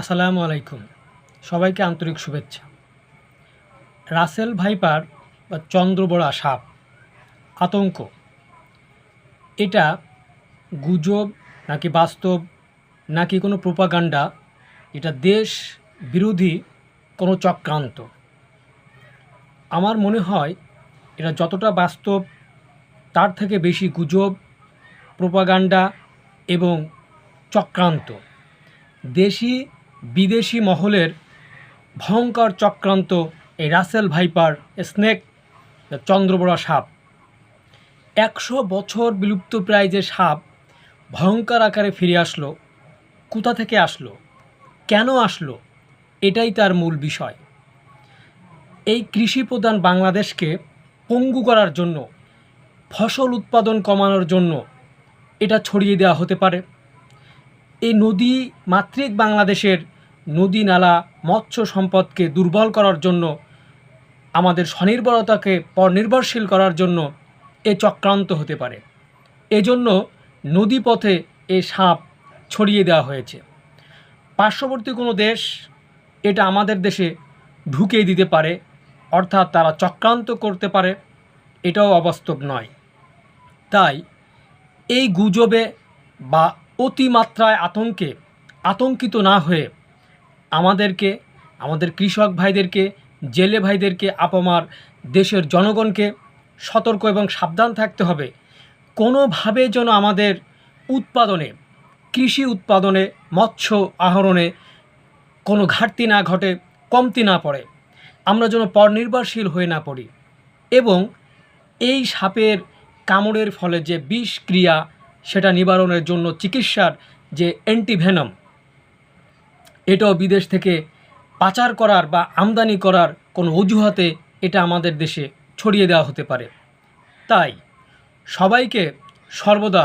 আসসালামু আলাইকুম। সবাইকে আন্তরিক শুভেচ্ছা। রাসেল ভাইপার বা চন্দ্রবোড়া সাপ আতঙ্ক, এটা গুজব নাকি বাস্তব নাকি কোনো প্রোপাগান্ডা? এটা দেশ বিরোধী কোনো চক্রান্ত? আমার মনে হয় এটা যতটা বাস্তব তার থেকে বেশি গুজব, প্রোপাগান্ডা এবং চক্রান্ত। দেশি বিদেশি মহলের ভয়ঙ্কর চক্রান্ত এই রাসেল ভাইপার স্নেক চন্দ্রবোড়া সাপ। ১০০ বছর বিলুপ্তপ্রায় যে সাপ ভয়ঙ্কর আকারে ফিরে আসলো, কোথা থেকে আসলো, কেন আসলো, এটাই তার মূল বিষয়। এই কৃষিপ্রধান বাংলাদেশকে পঙ্গু করার জন্য, ফসল উৎপাদন কমানোর জন্য এটা ছড়িয়ে দেওয়া হতে পারে। এই নদী মাতৃক বাংলাদেশের নদী নালা মৎস্য সম্পদকে দুর্বল করার জন্য, আমাদের স্বনির্ভরতাকে পরনির্ভরশীল করার জন্য এ চক্রান্ত হতে পারে। এজন্য নদীপথে এ সাপ ছড়িয়ে দেওয়া হয়েছে। পার্শ্ববর্তী কোনো দেশ এটা আমাদের দেশে ঢুকিয়ে দিতে পারে, অর্থাৎ তারা চক্রান্ত করতে পারে, এটাও অবাস্তব নয়। তাই এই গুজবে বা অতিমাত্রায় আতঙ্কিত না হয়ে আমাদেরকে, আমাদের কৃষক ভাইদেরকে, জেলে ভাইদেরকে, আপামার দেশের জনগণকে সতর্ক এবং সাবধান থাকতে হবে। কোনোভাবে যেন আমাদের উৎপাদনে, কৃষি উৎপাদনে, মৎস্য আহরণে কোনো ঘাটতি না ঘটে, কমতি না পড়ে, আমরা যেন পরনির্ভরশীল হয়ে না পড়ি। এবং এই সাপের কামড়ের ফলে যে বিষক্রিয়া, সেটা নিবারণের জন্য চিকিৎসার যে অ্যান্টিভেনম, এটাও বিদেশ থেকে পাচার করার বা আমদানি করার কোনো অজুহাতে এটা আমাদের দেশে ছড়িয়ে দেওয়া হতে পারে। তাই সবাইকে সর্বদা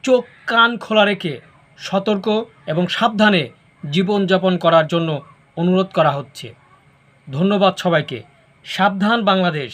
চোখ কান খোলা রেখে সতর্ক এবং সাবধানে জীবনযাপন করার জন্য অনুরোধ করা হচ্ছে। ধন্যবাদ সবাইকে। সাবধান বাংলাদেশ।